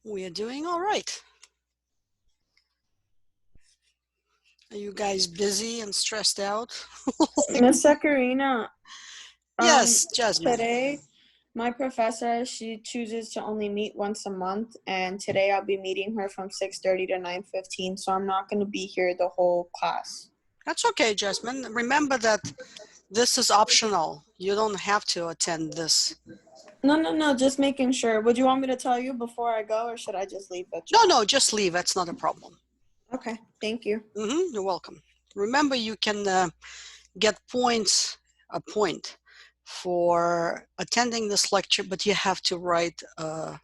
We are doing all right. Are you guys busy and stressed out? Miss Sakarina, Yes, Jasmine. today my professor, she chooses to only meet once a month, and today I'll be meeting her from 6:30 to 9:15, so I'm not going to be here the whole class. That's okay, Jasmine. Remember that this is optional. You don't have to attend this. No, just making sure. Would you want me to tell you before I go, or should I just leave the chat? No, just leave. That's not a problem. Okay, thank you. You're welcome. Remember, you can get a point for attending this lecture, but you have to write a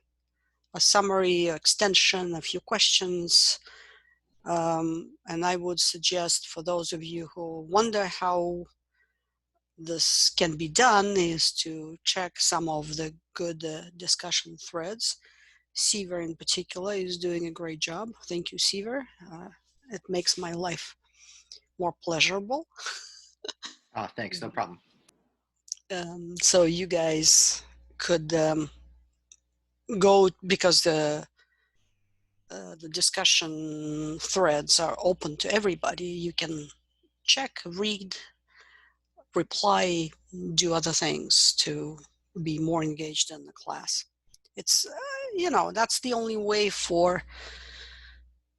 summary, extension, a few questions. And I would suggest for those of you who wonder how this can be done is to check some of the good discussion threads. Seaver in particular is doing a great job. Thank you, Seaver. It makes my life more pleasurable. Thanks, no problem. So you guys could go, because the discussion threads are open to everybody. You can check, read, reply, do other things to be more engaged in the class. It's that's the only way for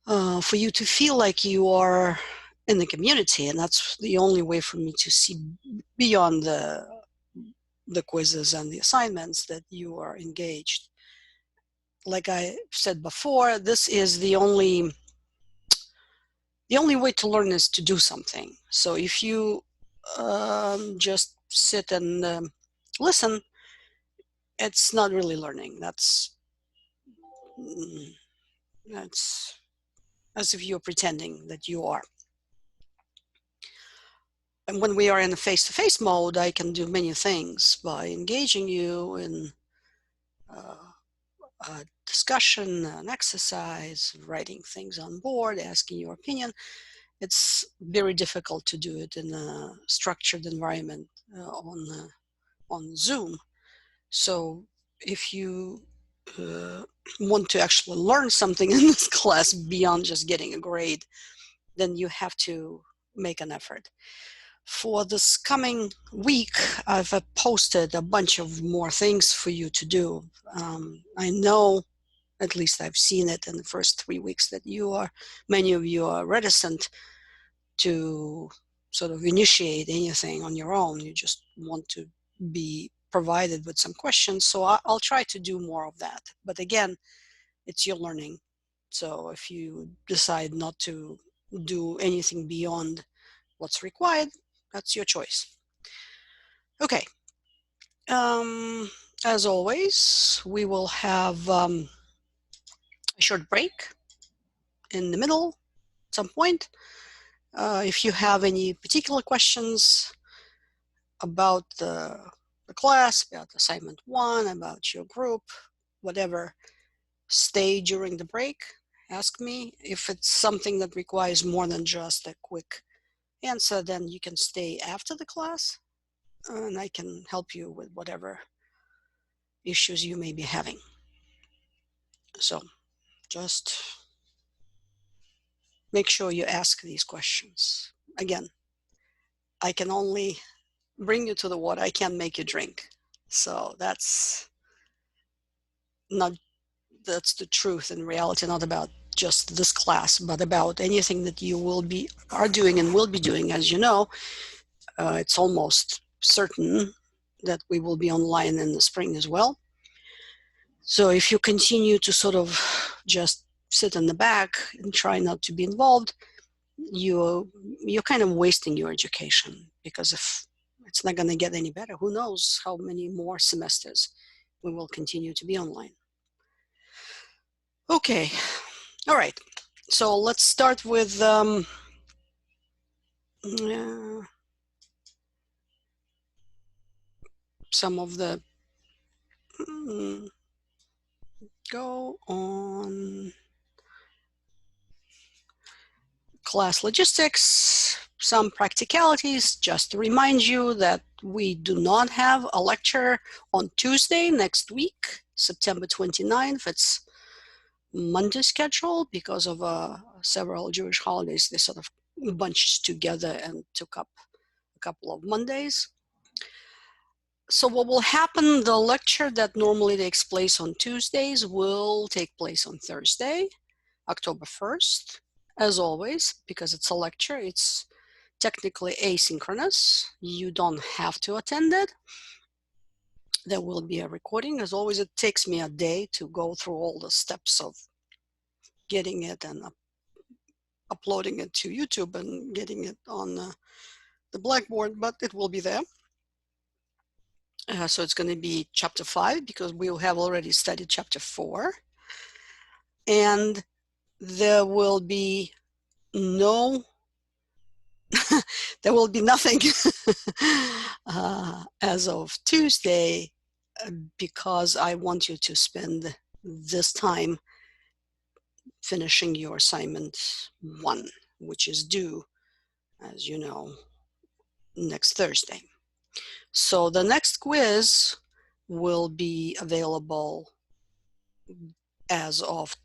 you to feel like you are in the community, and that's the only way for me to see beyond the quizzes and the assignments that you are engaged. Like I said before, this is the only way to learn is to do something. So if you just sit and listen, it's not really learning. That's as if you're pretending that you are. And when we are in a face-to-face mode, I can do many things by engaging you in a discussion, an exercise, writing things on board, asking your opinion. It's very difficult to do it in a structured environment on Zoom. So if you want to actually learn something in this class beyond just getting a grade, then you have to make an effort. For this coming week, I've posted a bunch of more things for you to do. I know, at least I've seen it in the first 3 weeks, that many of you are reticent to sort of initiate anything on your own. You just want to be provided with some questions. So I'll try to do more of that. But again, it's your learning. So if you decide not to do anything beyond what's required, that's your choice. Okay. As always, we will have a short break in the middle at some point. If you have any particular questions about the class, about assignment 1, about your group, whatever, stay during the break, ask me. If it's something that requires more than just a quick answer, then you can stay after the class, and I can help you with whatever issues you may be having. So just make sure you ask these questions. Again, I can only bring you to the water. I can't make you drink. So that's the truth in reality, not about just this class, but about anything that you are doing and will be doing. As you know, it's almost certain that we will be online in the spring as well. So if you continue to sort of just sit in the back and try not to be involved, you're kind of wasting your education, because if it's not going to get any better, who knows how many more semesters we will continue to be online. Okay, all right. So let's start with some of the go on class logistics, some practicalities. Just to remind you that we do not have a lecture on Tuesday next week, September 29th. It's Monday schedule because of several Jewish holidays. They sort of bunched together and took up a couple of Mondays. So what will happen, the lecture that normally takes place on Tuesdays will take place on Thursday, October 1st. As always, because it's a lecture, it's technically asynchronous. You don't have to attend it. There will be a recording. As always, it takes me a day to go through all the steps of getting it and uploading it to YouTube and getting it on the Blackboard, but it will be there. So it's going to be chapter 5 because we have already studied chapter 4. And there will be no, there will be nothing as of Tuesday because I want you to spend this time finishing your assignment 1, which is due, as you know, next Thursday. So the next quiz will be available as of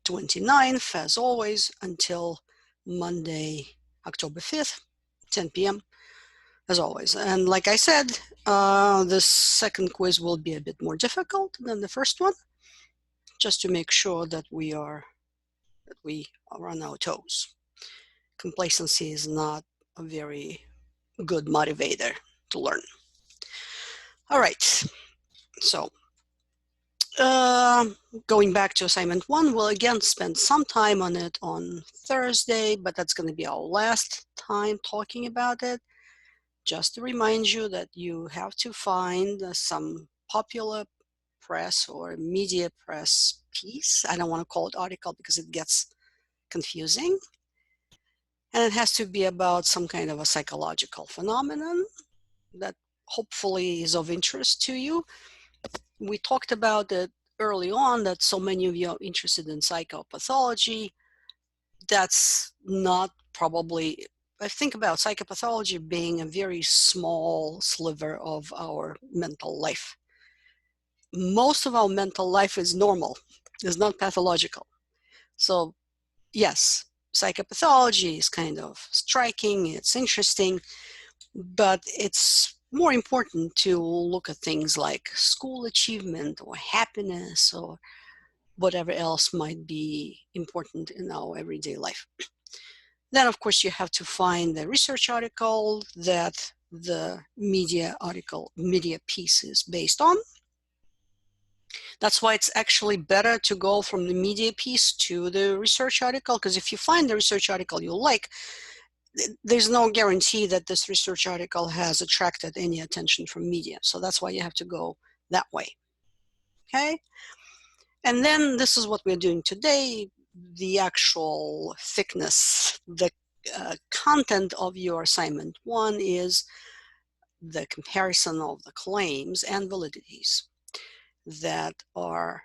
29th, as always, until Monday, October 5th, 10 p.m., as always. And like I said, the second quiz will be a bit more difficult than the first one, just to make sure that we are on our toes. Complacency is not a very good motivator to learn. All right, so going back to assignment 1, we'll again spend some time on it on Thursday, but that's going to be our last time talking about it. Just to remind you that you have to find some popular press or media press piece. I don't want to call it article because it gets confusing. And it has to be about some kind of a psychological phenomenon that hopefully is of interest to you. We talked about it early on that so many of you are interested in psychopathology. That's not probably, I think about psychopathology being a very small sliver of our mental life. Most of our mental life is normal, is not pathological. So yes, psychopathology is kind of striking, it's interesting, but it's more important to look at things like school achievement or happiness or whatever else might be important in our everyday life. Then, of course, you have to find the research article that the media piece is based on. That's why it's actually better to go from the media piece to the research article, because if you find the research article you like, there's no guarantee that this research article has attracted any attention from media. So that's why you have to go that way. Okay? And then this is what we're doing today. The actual thickness, the content of your assignment 1 is the comparison of the claims and validities that are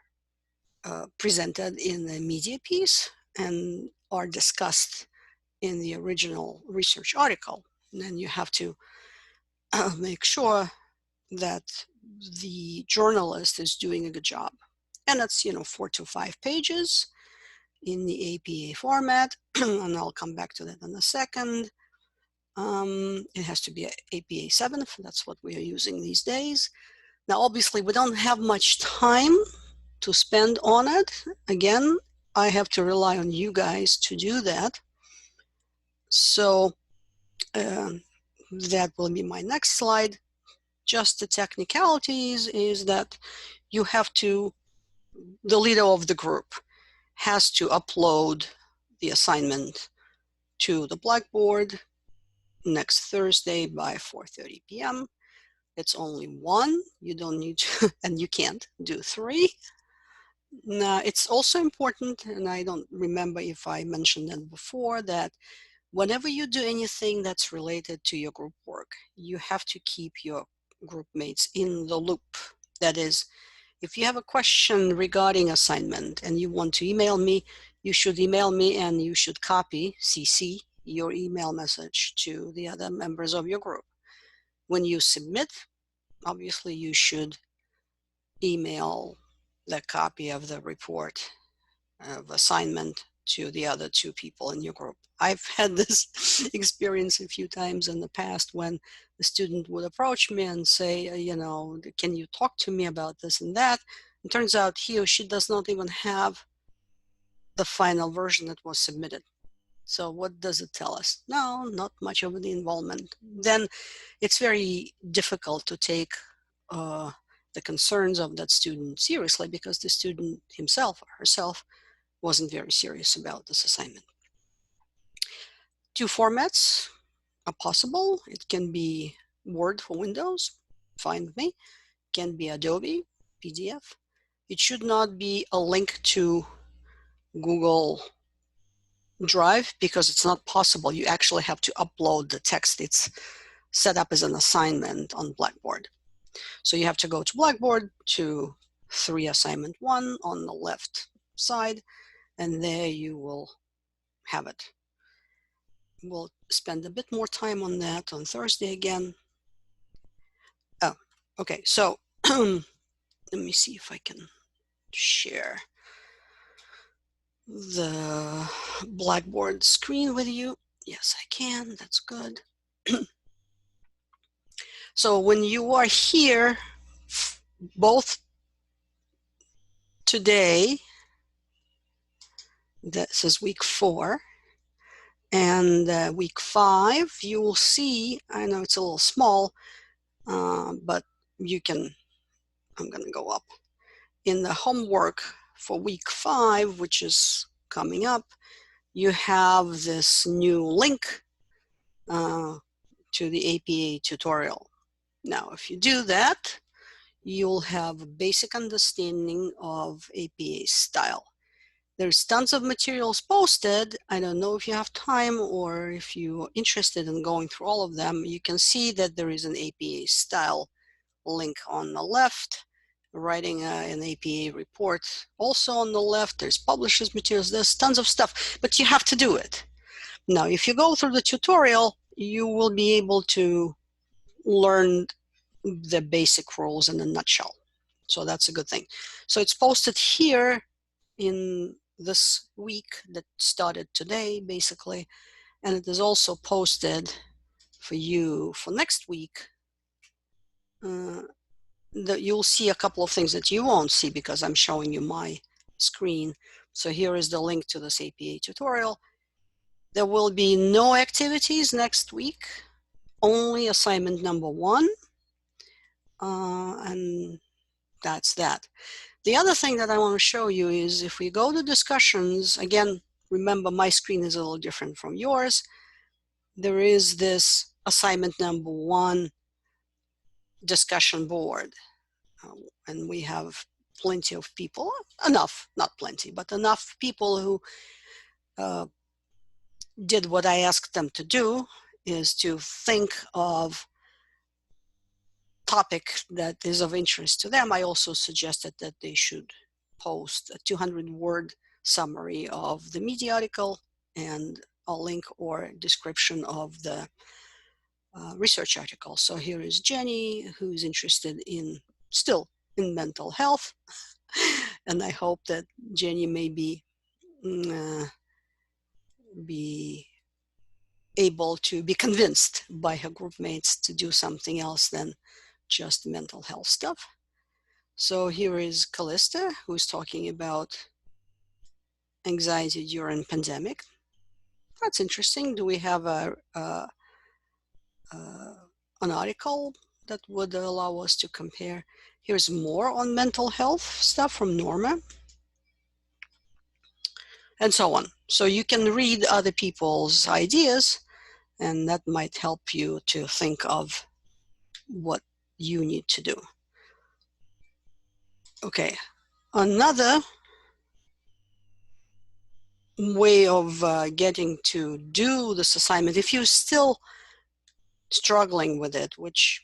presented in the media piece and are discussed in the original research article. And then you have to make sure that the journalist is doing a good job. And it's, 4 to 5 pages in the APA format, and I'll come back to that in a second. It has to be APA 7, that's what we are using these days. Now, obviously, we don't have much time to spend on it. Again, I have to rely on you guys to do that. So that will be my next slide. Just the technicalities is that you have to, the leader of the group has to upload the assignment to the Blackboard next Thursday by 4:30 p.m. It's only 1. You don't need to, and you can't do 3. Now, it's also important, and I don't remember if I mentioned that before, that whenever you do anything that's related to your group work, you have to keep your group mates in the loop. That is, if you have a question regarding assignment and you want to email me, you should email me and you should copy, CC, your email message to the other members of your group. When you submit, obviously you should email the copy of the report of assignment to the other two people in your group. I've had this experience a few times in the past when the student would approach me and say, can you talk to me about this and that? It turns out he or she does not even have the final version that was submitted. So what does it tell us? No, not much of the involvement. Then it's very difficult to take the concerns of that student seriously because the student himself or herself wasn't very serious about this assignment. Two formats are possible. It can be Word for Windows, fine with me. It can be Adobe, PDF. It should not be a link to Google Drive because it's not possible. You actually have to upload the text. It's set up as an assignment on Blackboard. So you have to go to Blackboard to 3 assignment 1 on the left side, and there you will have it. We'll spend a bit more time on that on Thursday again. Oh, okay, so let me see if I can share the Blackboard screen with you. Yes, I can. That's good. So when you are here, both today, this is week 4, and week 5, you will see, I know it's a little small, but you can, I'm going to go up. In the homework for week 5, which is coming up, you have this new link to the APA tutorial. Now, if you do that, you'll have a basic understanding of APA style. There's tons of materials posted. I don't know if you have time or if you're interested in going through all of them. You can see that there is an APA style link on the left, writing an APA report. Also on the left, there's publishers materials. There's tons of stuff, but you have to do it. Now, if you go through the tutorial, you will be able to learn the basic rules in a nutshell. So that's a good thing. So it's posted here in this week that started today, basically, and it is also posted for you for next week. You'll see a couple of things that you won't see because I'm showing you my screen. So here is the link to this APA tutorial. There will be no activities next week, only assignment number 1, and that's that. The other thing that I want to show you is if we go to discussions, again, remember my screen is a little different from yours. There is this assignment number 1 discussion board. And we have plenty of people, enough, not plenty, but enough people who did what I asked them to do, is to think of topic that is of interest to them. I also suggested that they should post a 200-word summary of the media article and a link or description of the research article. So here is Jenny, who's interested in still in mental health. And I hope that Jenny may be able to be convinced by her group mates to do something else than just mental health stuff. So here is Callista, who's talking about anxiety during pandemic. That's interesting. Do we have an article that would allow us to compare? Here's more on mental health stuff from Norma, and so on. So you can read other people's ideas, and that might help you to think of what you need to do. Okay, another way of getting to do this assignment, if you're still struggling with it, which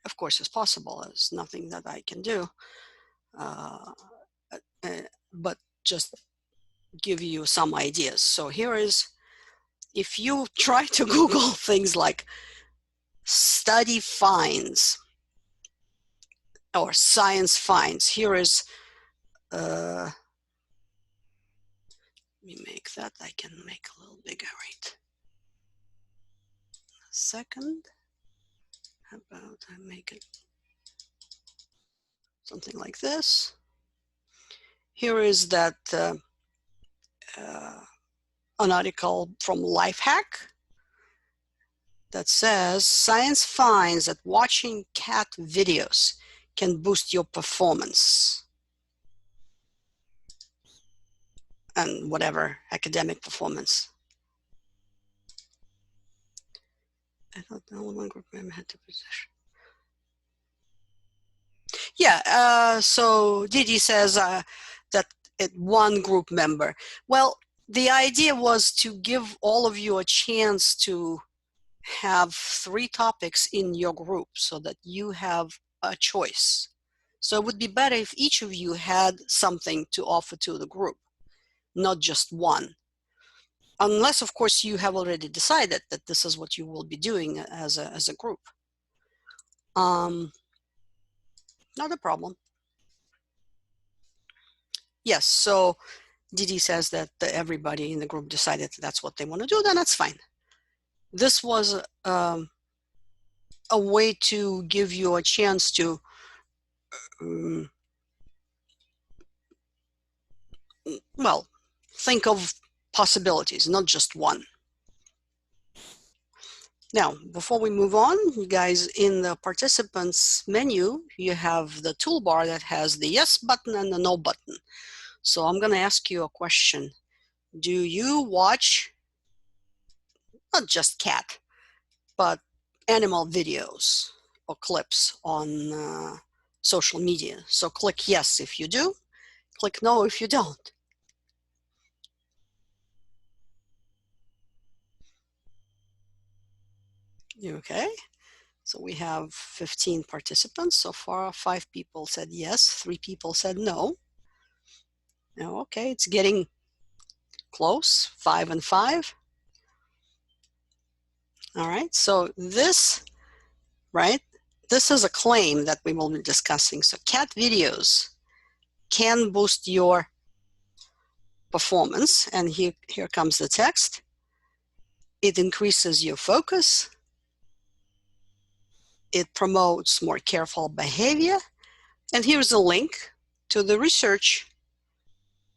of course is possible, there's nothing that I can do, but just give you some ideas. So here is, if you try to Google things like study finds or science finds, here is me make that. I can make a little bigger, right? Second. How about I make it something like this? Here is that an article from Lifehack that says science finds that watching cat videos can boost your performance and whatever academic performance. I thought the only one group member had to position. Yeah, so Didi says that one group member. Well, the idea was to give all of you a chance to have 3 topics in your group so that you have a choice. So it would be better if each of you had something to offer to the group, not just one. Unless, of course, you have already decided that this is what you will be doing as a group. Not a problem. Yes, so Didi says that everybody in the group decided that's what they want to do, then that's fine. This was a way to give you a chance to well, think of possibilities, not just one. Now, before we move on, you guys, in the participants menu, you have the toolbar that has the yes button and the no button. So I'm going to ask you a question. Do you watch not just cat, but animal videos or clips on social media? So click yes if you do, click no if you don't. Okay, so we have 15 participants so far. 5 people said yes, 3 people said no. Now, okay, it's getting close, 5 and 5. All right, so this, right, this is a claim that we will be discussing. So cat videos can boost your performance, and here comes the text. It increases your focus. It promotes more careful behavior. And here's a link to the research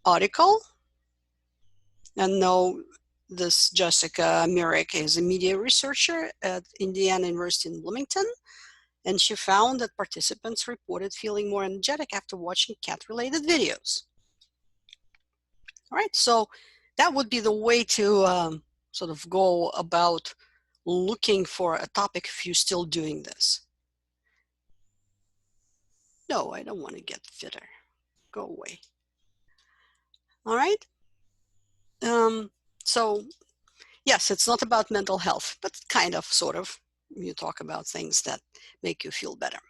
article. And no, this Jessica Mirick is a media researcher at Indiana University in Bloomington. And she found that participants reported feeling more energetic after watching cat-related videos. All right, so that would be the way to sort of go about looking for a topic if you're still doing this. No, I don't want to get fitter. Go away. All right. So yes, it's not about mental health, but kind of, sort of. You talk about things that make you feel better.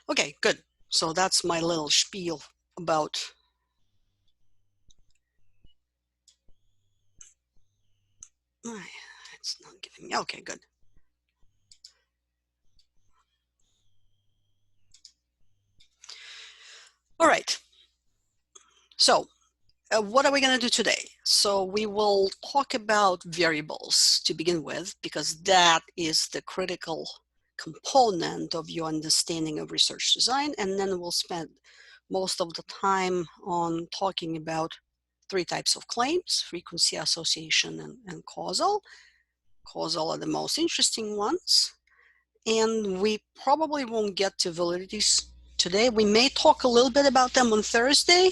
Okay, good. So that's my little spiel about it's not giving me, okay, good. All right. So what are we going to do today? So we will talk about variables to begin with, because that is the critical component of your understanding of research design. And then we'll spend most of the time on talking about 3 types of claims: frequency, association, and causal. Causal are the most interesting ones. And we probably won't get to validities today. We may talk a little bit about them on Thursday,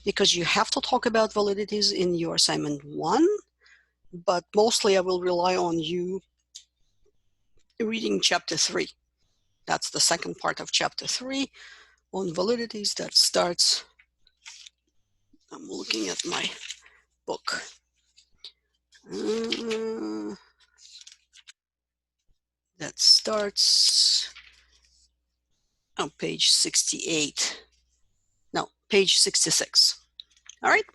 because you have to talk about validities in your assignment 1, but mostly I will rely on you reading chapter 3. That's the second part of chapter 3 on validities. That starts, I'm looking at my book. That starts on page 68. No, page 66. All right.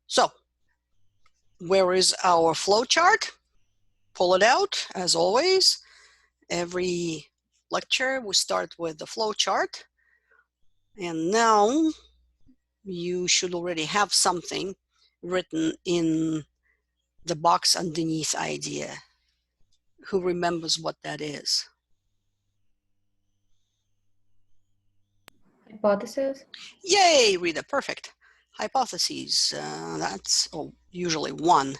So where is our flow chart? Pull it out, as always. Every lecture we start with the flow chart. And now you should already have something written in the box underneath idea. Who remembers what that is? Hypothesis? Yay, Rita, perfect. Hypotheses, that's usually one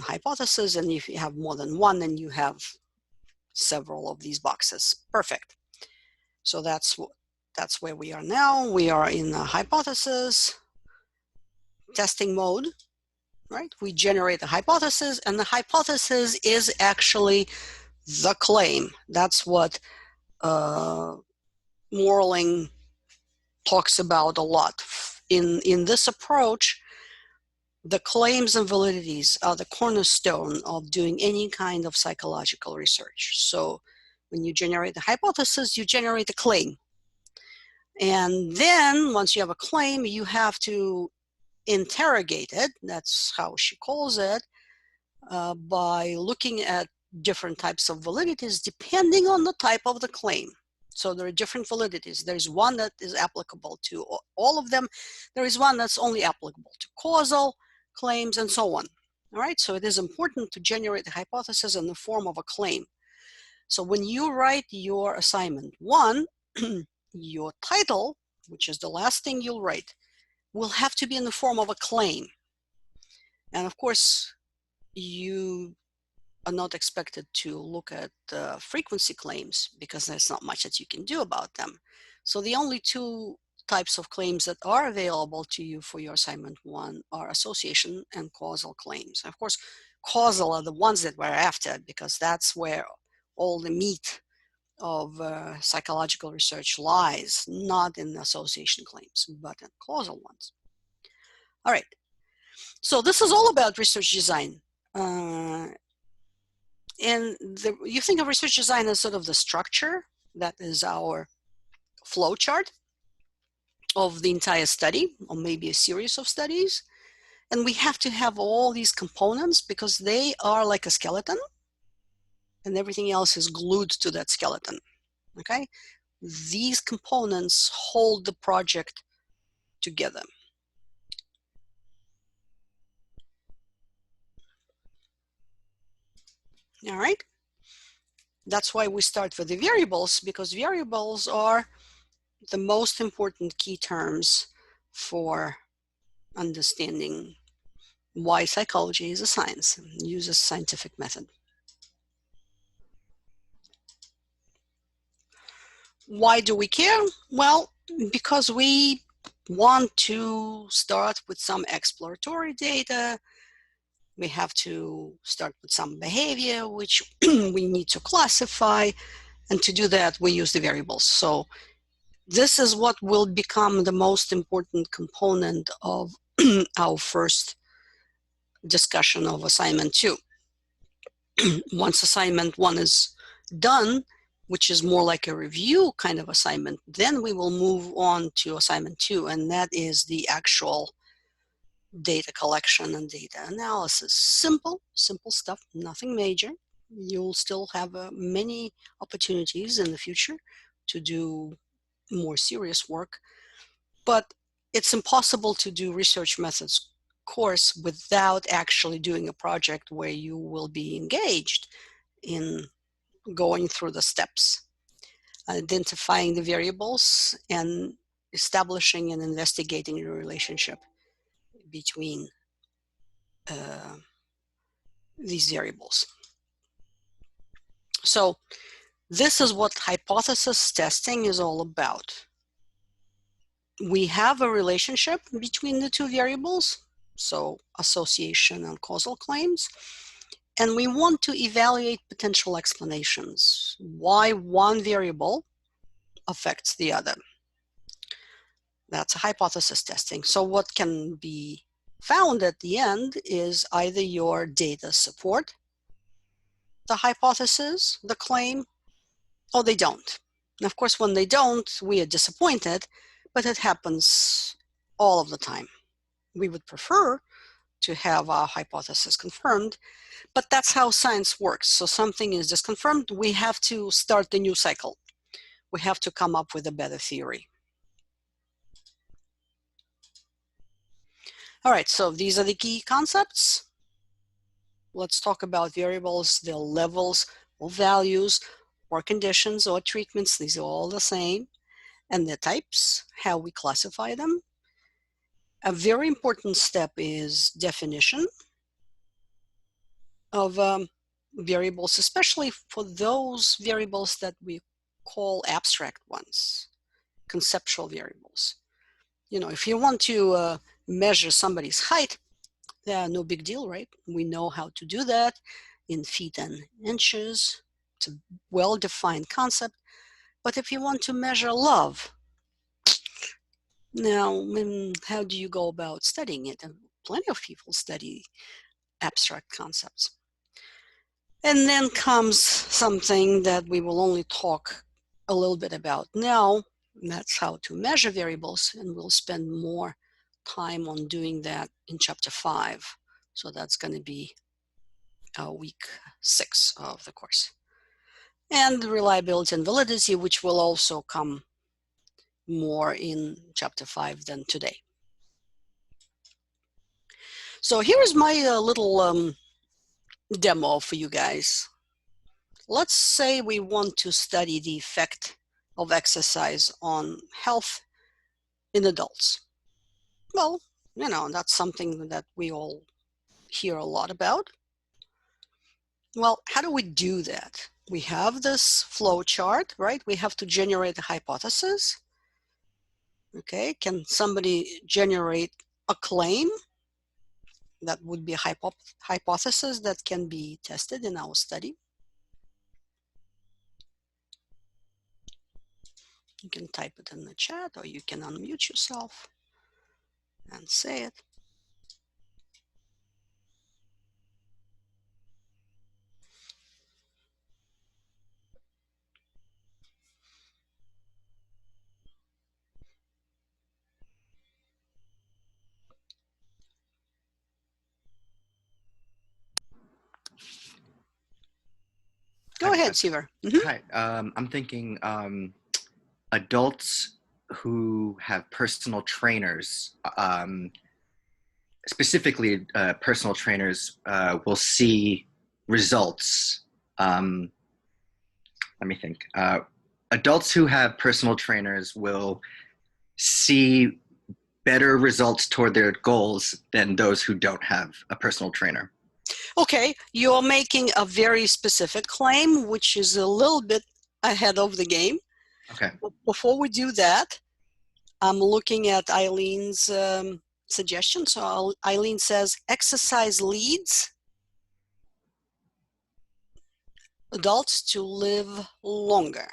hypothesis, and if you have more than one, then you have several of these boxes. Perfect. So that's where we are now. We are in a hypothesis testing mode, right? We generate a hypothesis, and the hypothesis is actually the claim. That's what Morling talks about a lot. In this approach, the claims and validities are the cornerstone of doing any kind of psychological research. So when you generate a hypothesis, you generate a claim. And then once you have a claim, you have to interrogate it. That's how she calls it, by looking at different types of validities depending on the type of the claim. So there are different validities. There's one that is applicable to all of them. There is one that's only applicable to causal claims and so on. All right, so it is important to generate a hypothesis in the form of a claim. So when you write your assignment one, your title, which is the last thing you'll write, will have to be in the form of a claim. And of course, you are not expected to look at frequency claims because there's not much that you can do about them. So the only two types of claims that are available to you for your assignment one are association and causal claims. Of course, causal are the ones that we're after because that's where all the meat of psychological research lies, not in association claims, but in causal ones. All right, so this is all about research design. And you think of research design as sort of the structure, that is our flow chart of the entire study, or maybe a series of studies. And we have to have all these components because they are like a skeleton, and everything else is glued to that skeleton, okay? These components hold the project together. All right? That's why we start with the variables, because variables are the most important key terms for understanding why psychology is a science and uses scientific method. Why do we care? Well, because we want to start with some exploratory data. We have to start with some behavior, which we need to classify. And to do that, we use the variables. So this is what will become the most important component of our first discussion of assignment 2. Once assignment 1 is done, which is more like a review kind of assignment, then we will move on to assignment 2, and that is the actual data collection and data analysis. Simple stuff, nothing major. You'll still have many opportunities in the future to do more serious work, but it's impossible to do research methods course without actually doing a project where you will be engaged in going through the steps, identifying the variables and establishing and investigating the relationship between these variables. So this is what hypothesis testing is all about. We have a relationship between the two variables, so association and causal claims, and we want to evaluate potential explanations, why one variable affects the other. That's a hypothesis testing. So what can be found at the end is either your data support the hypothesis, the claim, or they don't. And of course, when they don't, we are disappointed, but it happens all of the time. We would prefer to have our hypothesis confirmed, but that's how science works. So something is disconfirmed, we have to start the new cycle. We have to come up with a better theory. All right, so these are the key concepts. Let's talk about variables, their levels or values or conditions or treatments. These are all the same. And the types, how we classify them. A very important step is definition of variables, especially for those variables that we call abstract ones, conceptual variables. You know, if you want to measure somebody's height, no big deal, right? We know how to do that in feet and inches. It's a well-defined concept. But if you want to measure love, now, how do you go about studying it? And plenty of people study abstract concepts. And then comes something that we will only talk a little bit about now, and that's how to measure variables, and we'll spend more time on doing that in chapter 5. So that's going to be week 6 of the course. And reliability and validity, which will also come more in chapter 5 than today. So here is my little demo for you guys. Let's say we want to study the effect of exercise on health in adults. Well, you know, that's something that we all hear a lot about. Well, how do we do that? We have this flow chart, right? We have to generate a hypothesis. Okay, can somebody generate a claim? That would be a hypothesis that can be tested in our study. You can type it in the chat, or you can unmute yourself and say it. Go Hi, ahead, Seaver. Mm-hmm. Hi, I'm thinking adults who have personal trainers, specifically personal trainers, will see results. Let me think. Adults who have personal trainers will see better results toward their goals than those who don't have a personal trainer. Okay, you're making a very specific claim, which is a little bit ahead of the game. Okay. Before we do that, I'm looking at Eileen's suggestion. So Eileen says, exercise leads adults to live longer.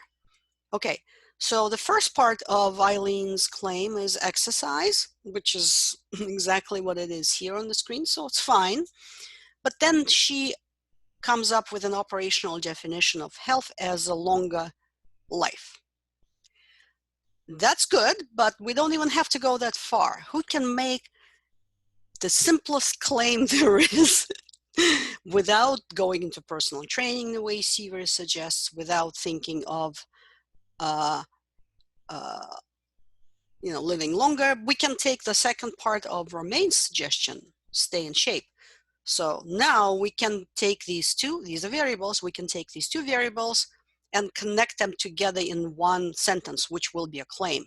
Okay, so the first part of Eileen's claim is exercise, which is exactly what it is here on the screen, so it's fine. But then she comes up with an operational definition of health as a longer life. That's good, but we don't even have to go that far. Who can make the simplest claim there is without going into personal training the way Seaver suggests, without thinking of living longer? We can take the second part of Romaine's suggestion, stay in shape. So now we can take these are variables, we can take these two variables and connect them together in one sentence, which will be a claim.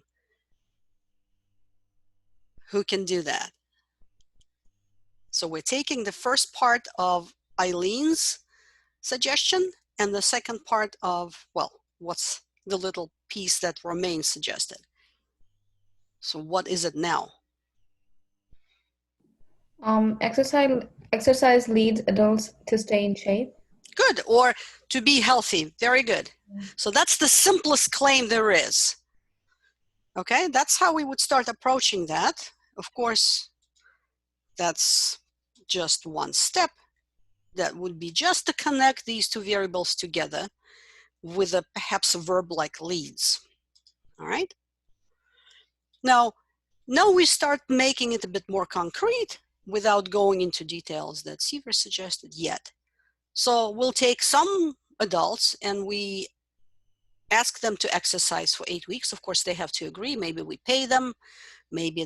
Who can do that? So we're taking the first part of Eileen's suggestion and the second part of, well, what's the little piece that Romaine suggested. So what is it now? Exercise leads adults to stay in shape. Good, or to be healthy. Very good. So that's the simplest claim there is. Okay, that's how we would start approaching that. Of course, that's just one step. That would be just to connect these two variables together with perhaps a verb like leads. All right. Now we start making it a bit more concrete without going into details that Seaver suggested yet. So we'll take some adults and we ask them to exercise for 8 weeks. Of course, they have to agree. Maybe we pay them. Maybe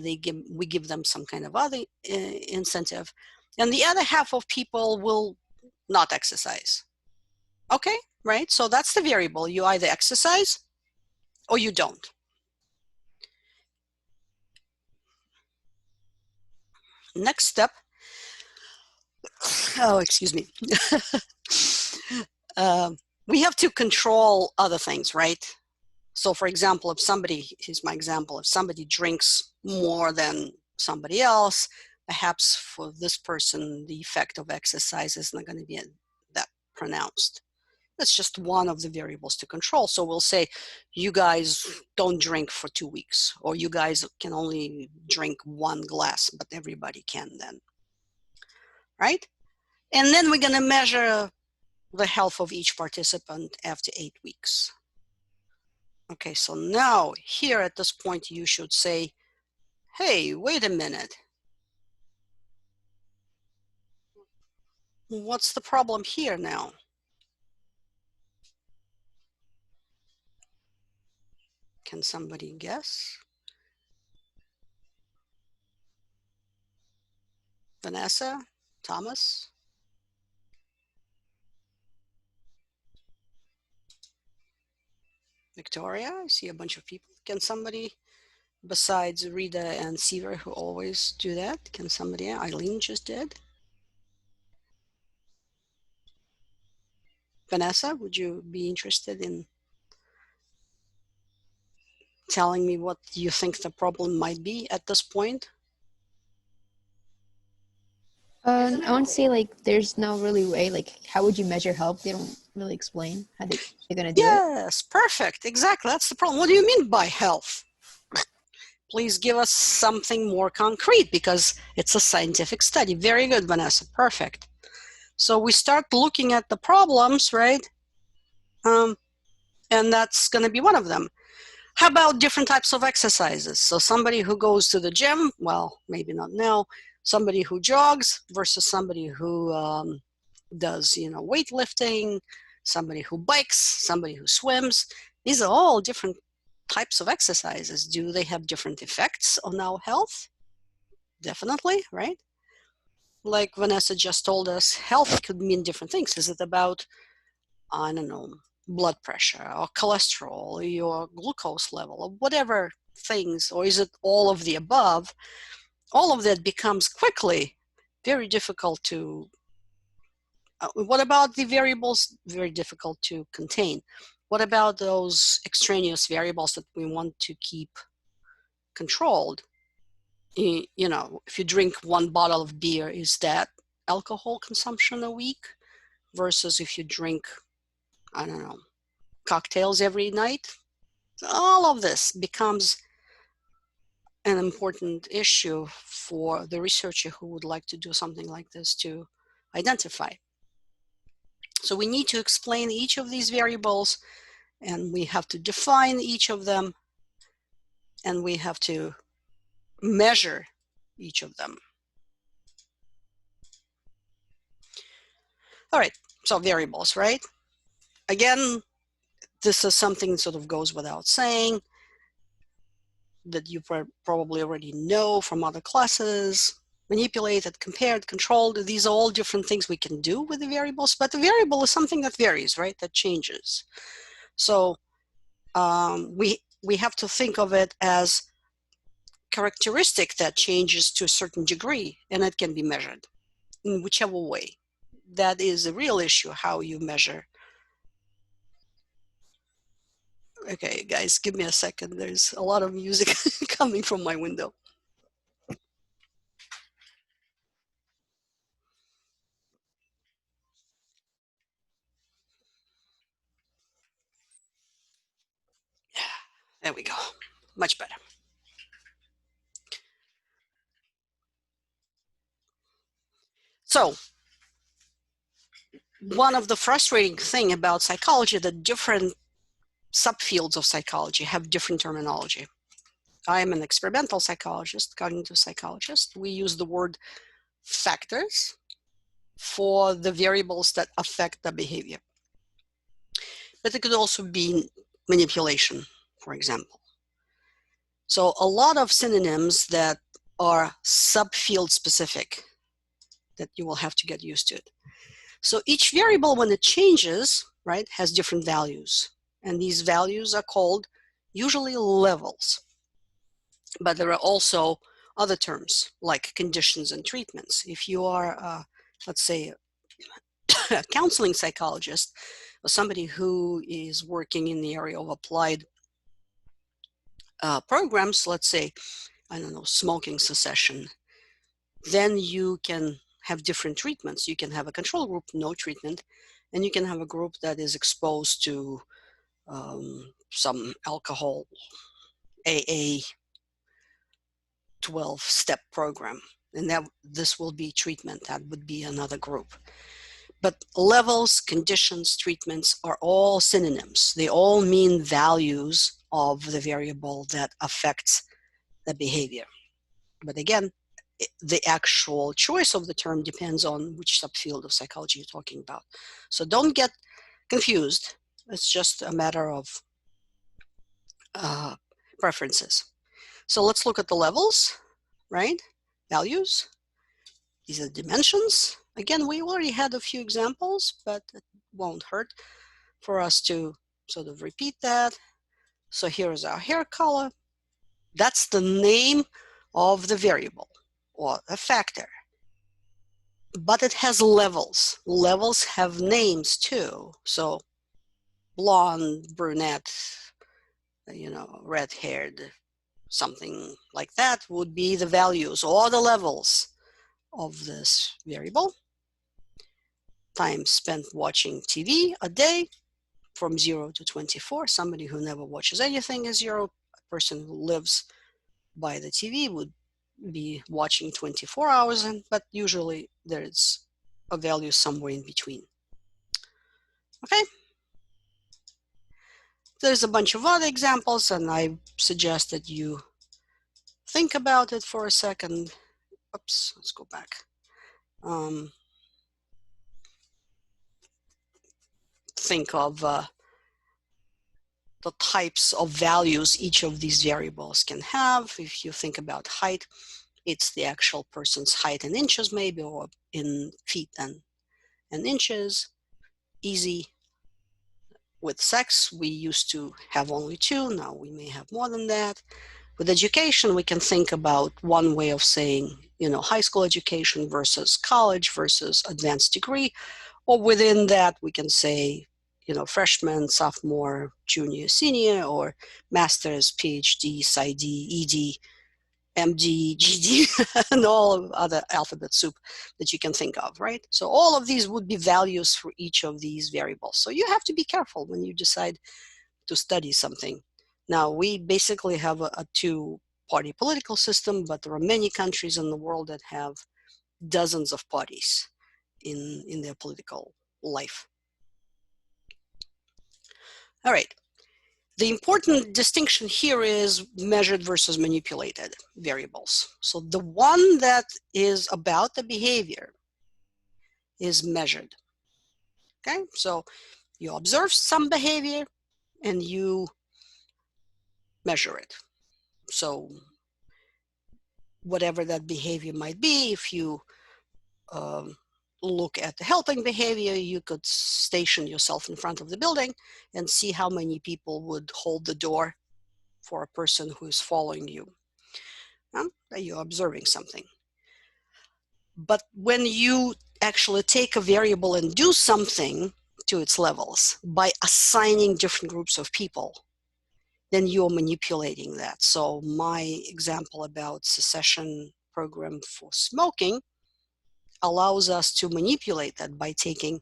we give them some kind of other incentive. And the other half of people will not exercise. Okay, right? So that's the variable. You either exercise or you don't. Next step. Oh, excuse me. We have to control other things, right? So for example, if somebody, here's my example, if somebody drinks more than somebody else, perhaps for this person, the effect of exercise is not going to be that pronounced. That's just one of the variables to control. So we'll say, you guys don't drink for 2 weeks, or you guys can only drink 1 glass, but everybody can then, right? And then we're going to measure the health of each participant after 8 weeks. Okay, so now here at this point, you should say, hey, wait a minute. What's the problem here now? Can somebody guess? Vanessa? Thomas? Victoria? I see a bunch of people. Can somebody, besides Rita and Seaver, who always do that, can somebody, Eileen just did. Vanessa, would you be interested in telling me what you think the problem might be at this point? I want to say like there's no really way, like how would you measure health? They don't really explain how they're gonna do it. Yes, perfect. Exactly. That's the problem. What do you mean by health? Please give us something more concrete, because it's a scientific study. Very good, Vanessa. Perfect. So we start looking at the problems, right? And that's going to be one of them. How about different types of exercises? So somebody who goes to the gym, well, maybe not now. Somebody who jogs versus somebody who does, weightlifting, somebody who bikes, somebody who swims. These are all different types of exercises. Do they have different effects on our health? Definitely, right? Like Vanessa just told us, health could mean different things. Is it about, I don't know, blood pressure or cholesterol or your glucose level or whatever things, or is it all of the above? All of that becomes quickly very difficult to, what about the variables? Very difficult to contain. What about those extraneous variables that we want to keep controlled? If you drink 1 bottle of beer, is that alcohol consumption a week? Versus if you drink, I don't know, cocktails every night? All of this becomes an important issue for the researcher who would like to do something like this to identify. So we need to explain each of these variables, and we have to define each of them, and we have to measure each of them. All right, so variables, right? Again, this is something that sort of goes without saying, that you probably already know from other classes. Manipulated, compared, controlled, these are all different things we can do with the variables, but the variable is something that varies, right? That changes. So we have to think of it as characteristic that changes to a certain degree, and it can be measured in whichever way. That is a real issue, how you measure. Okay, guys, give me a second. There's a lot of music coming from my window. There we go. Much better. So, one of the frustrating thing about psychology, that different subfields of psychology have different terminology. I am an experimental psychologist, cognitive psychologist. We use the word factors for the variables that affect the behavior. But it could also be manipulation, for example. So a lot of synonyms that are subfield specific that you will have to get used to it. So each variable, when it changes, right, has different values. And these values are called usually levels. But there are also other terms like conditions and treatments. If you are, let's say, a counseling psychologist or somebody who is working in the area of applied programs, let's say, I don't know, smoking cessation, then you can have different treatments. You can have a control group, no treatment, and you can have a group that is exposed to some alcohol, AA 12-step program, and that this will be treatment. That would be another group. But levels, conditions, treatments are all synonyms. They all mean values of the variable that affects the behavior. But again, the actual choice of the term depends on which subfield of psychology you're talking about. So don't get confused. It's just a matter of preferences. So let's look at the levels, right? Values. These are dimensions. Again, we already had a few examples, but it won't hurt for us to sort of repeat that. So here's our hair color. That's the name of the variable or a factor. But it has levels. Levels have names too. So blonde, brunette, red-haired, something like that would be the values or the levels of this variable. Time spent watching TV a day from 0 to 24. Somebody who never watches anything is 0. A person who lives by the TV would be watching 24 hours, but usually there's a value somewhere in between. Okay? There's a bunch of other examples, and I suggest that you think about it for a second. Oops, let's go back. Think of the types of values each of these variables can have. If you think about height, it's the actual person's height in inches maybe, or in feet and inches. Easy. With sex, we used to have only 2. Now we may have more than that. With education, we can think about one way of saying, high school education versus college versus advanced degree. Or within that, we can say, freshman, sophomore, junior, senior, or master's, PhD, PsyD, ED, MD, GD, and all of other alphabet soup that you can think of, right? So all of these would be values for each of these variables. So you have to be careful when you decide to study something. Now, we basically have a two-party political system, but there are many countries in the world that have dozens of parties in their political life. All right. The important distinction here is measured versus manipulated variables. So the one that is about the behavior is measured. Okay, so you observe some behavior and you measure it. So whatever that behavior might be, if you look at the helping behavior, you could station yourself in front of the building and see how many people would hold the door for a person who is following you. You're observing something. But when you actually take a variable and do something to its levels by assigning different groups of people, then you're manipulating that. So my example about cessation program for smoking allows us to manipulate that by taking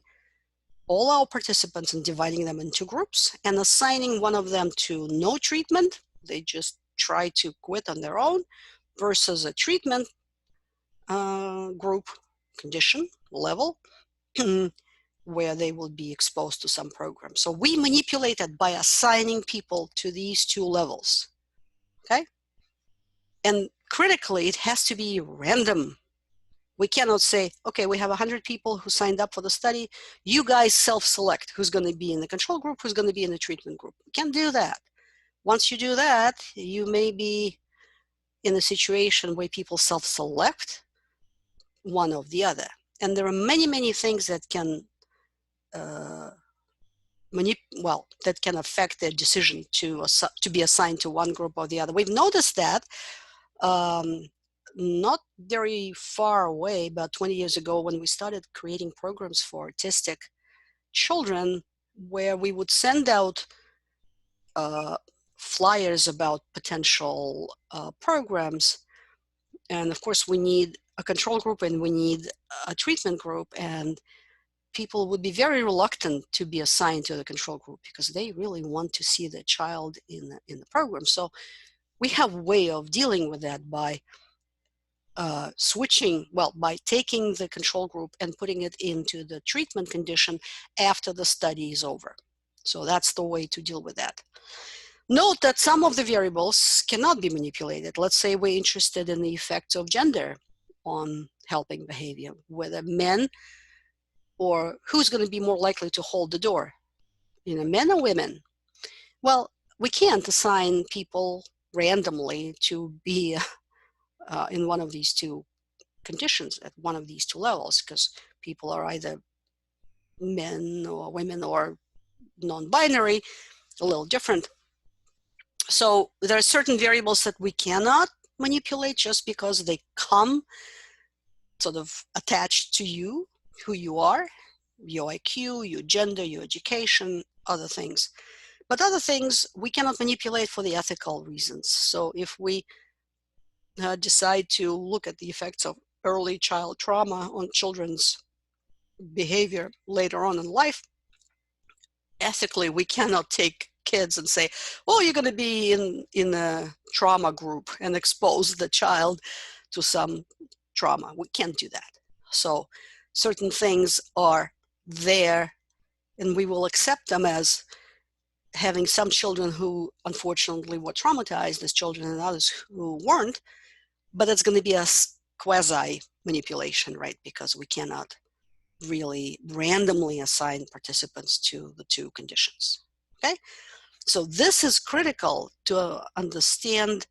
all our participants and dividing them into groups and assigning one of them to no treatment. They just try to quit on their own, versus a treatment group, condition, level, where they will be exposed to some program. So we manipulate it by assigning people to these two levels, okay? And critically, it has to be random. We cannot say, okay, we have 100 people who signed up for the study. You guys self-select who's going to be in the control group, who's going to be in the treatment group. We can't do that. once you do that, you may be in a situation where people self-select one or the other. And there are many, many things that can that can affect their decision to be assigned to one group or the other. We've noticed that not very far away, about 20 years ago, when we started creating programs for autistic children, where we would send out flyers about potential programs. And of course, we need a control group and we need a treatment group. And people would be very reluctant to be assigned to the control group because they really want to see the child in the program. So we have a way of dealing with that by by taking the control group and putting it into the treatment condition after the study is over. So that's the way to deal with that. Note that some of the variables cannot be manipulated. Let's say we're interested in the effects of gender on helping behavior, whether men or who's going to be more likely to hold the door, men or women. Well, we can't assign people randomly to be in one of these two conditions at one of these two levels, because people are either men or women or non-binary, a little different. So there are certain variables that we cannot manipulate just because they come sort of attached to you, who you are, your IQ, your gender, your education, other things. But other things we cannot manipulate for the ethical reasons. So if we decide to look at the effects of early child trauma on children's behavior later on in life, ethically we cannot take kids and say, oh, you're going to be in a trauma group and expose the child to some trauma. We can't do that. So certain things are there and we will accept them as having some children who unfortunately were traumatized as children and others who weren't, but it's going to be a quasi manipulation, right? Because we cannot really randomly assign participants to the two conditions, okay? So this is critical to understand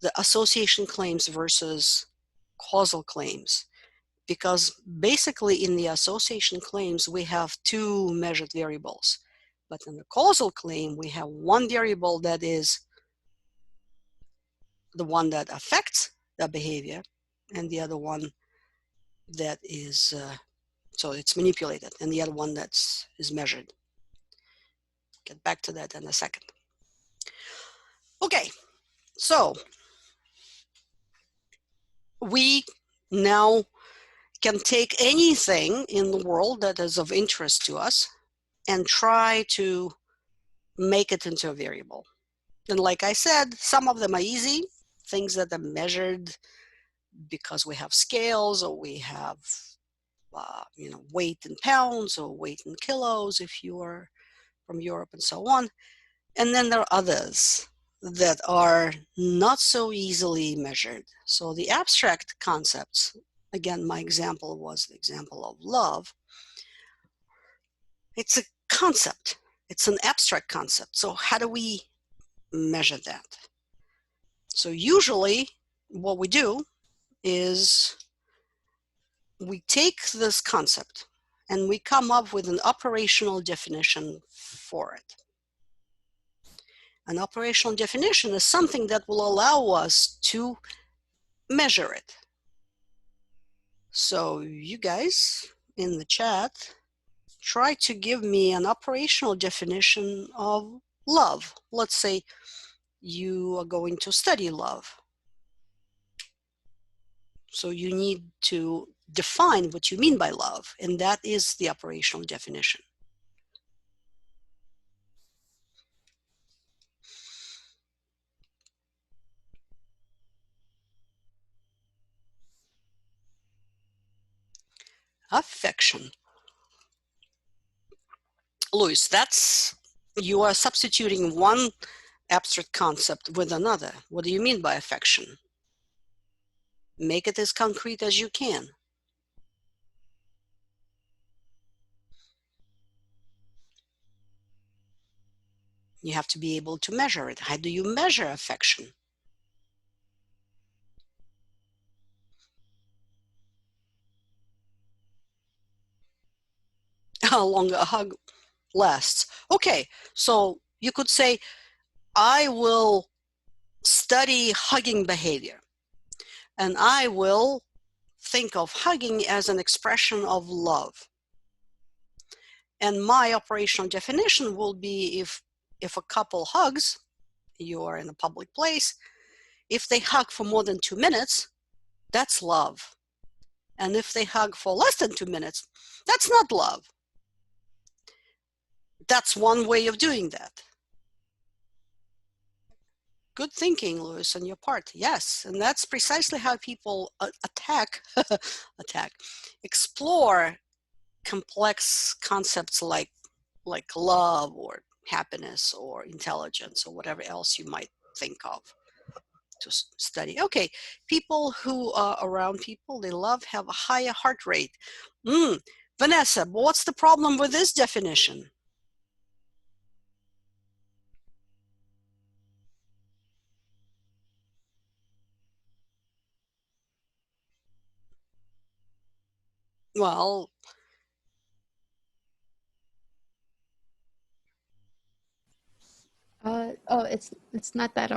the association claims versus causal claims, because basically in the association claims, we have two measured variables. But in the causal claim, we have one variable that is the one that affects the behavior, and the other one that is, so it's manipulated, and the other one is measured. Get back to that in a second. Okay, so we now can take anything in the world that is of interest to us and try to make it into a variable. And like I said, some of them are easy, things that are measured because we have scales, or we have weight in pounds or weight in kilos if you are from Europe and so on. And then there are others that are not so easily measured. So the abstract concepts, again, my example was the example of love. It's a concept. It's an abstract concept. So how do we measure that? So usually what we do is we take this concept and we come up with an operational definition for it. An operational definition is something that will allow us to measure it. So you guys in the chat, try to give me an operational definition of love. Let's say you are going to study love. So you need to define what you mean by love, and that is the operational definition. Affection. Luis, you are substituting one abstract concept with another. What do you mean by affection? Make it as concrete as you can. You have to be able to measure it. How do you measure affection? How long a hug lasts. Okay, so you could say, I will study hugging behavior, and I will think of hugging as an expression of love. And my operational definition will be if a couple hugs, you are in a public place, if they hug for more than 2 minutes, that's love. And if they hug for less than 2 minutes, that's not love. That's one way of doing that. Good thinking, Louis, on your part. Yes, and that's precisely how people explore complex concepts like love or happiness or intelligence or whatever else you might think of to study. Okay, people who are around people they love have a higher heart rate. Vanessa, what's the problem with this definition? Well, Oh, it's not that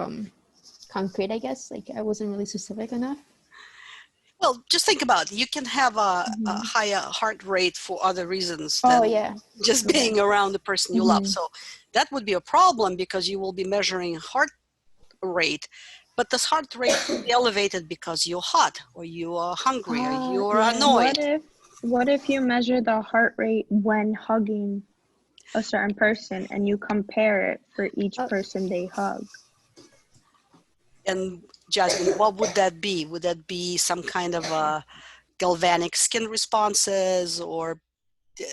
concrete, I guess. Like I wasn't really specific enough. well, just think about it. You can have a Mhm. higher heart rate for other reasons Oh than yeah. just Okay. being around the person you love. Mhm. So that would be a problem because you will be measuring heart rate, but this heart rate will be elevated because you're hot or you are hungry or you're Yeah. annoyed. What if you measure the heart rate when hugging a certain person and you compare it for each Oh. person they hug? And Jasmine, what would that be? Would that be some kind of galvanic skin responses or,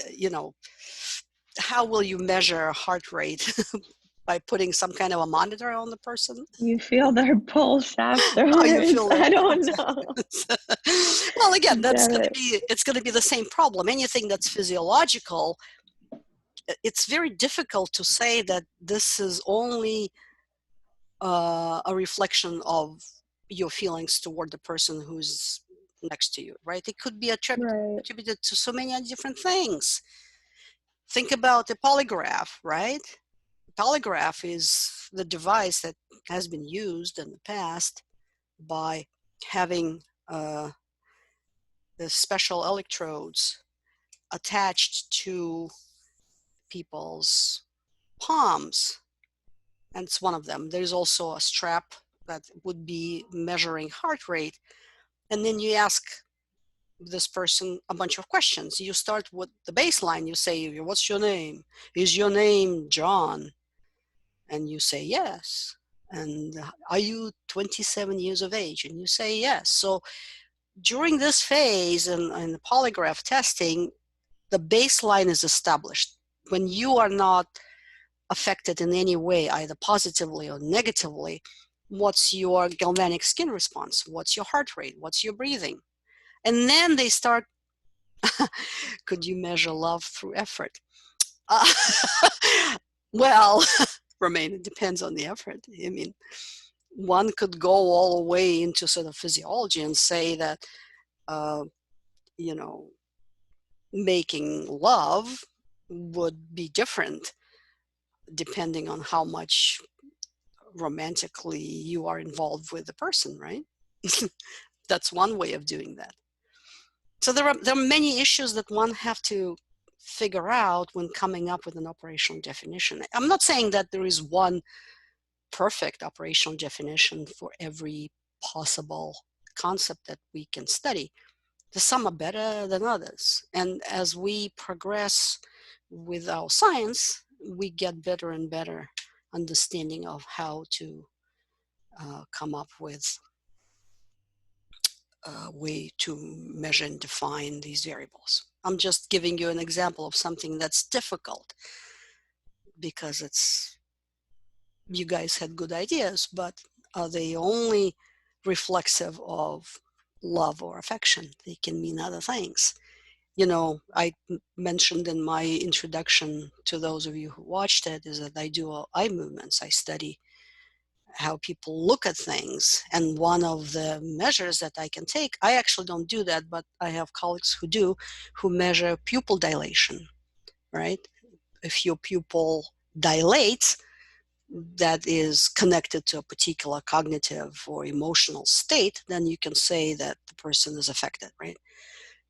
you know, how will you measure heart rate? By putting some kind of a monitor on the person? You feel their pulse Oh, you afterwards. feel their I don't pulse. know. Well, again, Get it. it's going to be the same problem. Anything that's physiological, it's very difficult to say that this is only a reflection of your feelings toward the person who's next to you, right? It could be Right. attributed to so many different things. Think about a polygraph, right? Polygraph is the device that has been used in the past by having the special electrodes attached to people's palms, and it's one of them. There's also a strap that would be measuring heart rate, and then you ask this person a bunch of questions. You start with the baseline. You say, what's your name? Is your name John? And you say yes. And are you 27 years of age? And you say yes. So during this phase and the polygraph testing, the baseline is established. When you are not affected in any way, either positively or negatively, what's your galvanic skin response? What's your heart rate? What's your breathing? And then they start, could you measure love through effort? Uh, well, Romain, it depends on the effort. I mean, one could go all the way into sort of physiology and say that, you know, making love would be different depending on how much romantically you are involved with the person, right? That's one way of doing that. So there are many issues that one have to figure out when coming up with an operational definition. I'm not saying that there is one perfect operational definition for every possible concept that we can study. Some are better than others. And as we progress with our science, we get better and better understanding of how to come up with a way to measure and define these variables. I'm just giving you an example of something that's difficult because it's, you guys had good ideas, but are they only reflexive of love or affection? They can mean other things. You know, I mentioned in my introduction to those of you who watched it is that I do eye movements. I study how people look at things. And one of the measures that I can take, I actually don't do that, but I have colleagues who do, who measure pupil dilation, right? If your pupil dilates, that is connected to a particular cognitive or emotional state, then you can say that the person is affected, right?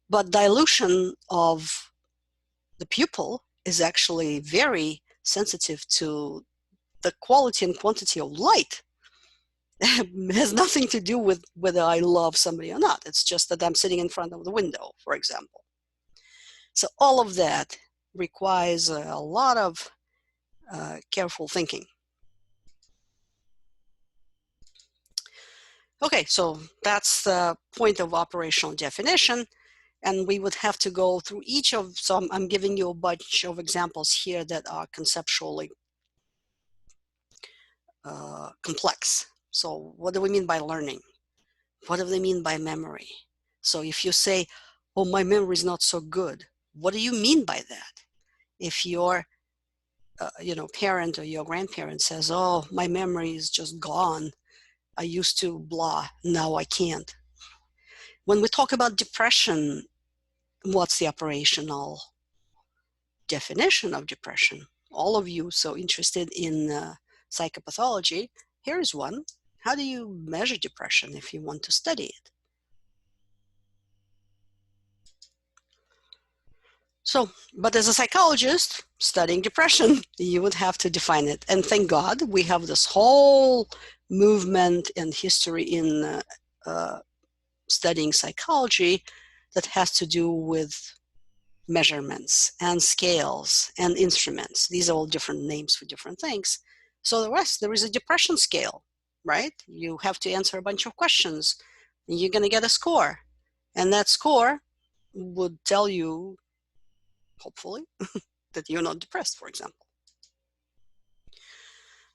But dilution of the pupil is actually very sensitive to the quality and quantity of light. It has nothing to do with whether I love somebody or not. It's just that I'm sitting in front of the window, for example. So all of that requires a lot of careful thinking. Okay, so that's the point of operational definition. And we would have to go through each of, so I'm giving you a bunch of examples here that are conceptually complex. So what do we mean by learning? What do they mean by memory? So if you say, oh, my memory is not so good, what do you mean by that? If your parent or your grandparent says, oh, my memory is just gone, I used to blah, now I can't. When we talk about depression, what's the operational definition of depression? All of you so interested in psychopathology, here's one. How do you measure depression if you want to study it? So, but as a psychologist studying depression, you would have to define it. And thank God we have this whole movement and history in studying psychology that has to do with measurements and scales and instruments. These are all different names for different things. So the rest, there is a depression scale, right? You have to answer a bunch of questions and you're going to get a score. And that score would tell you, hopefully, that you're not depressed, for example.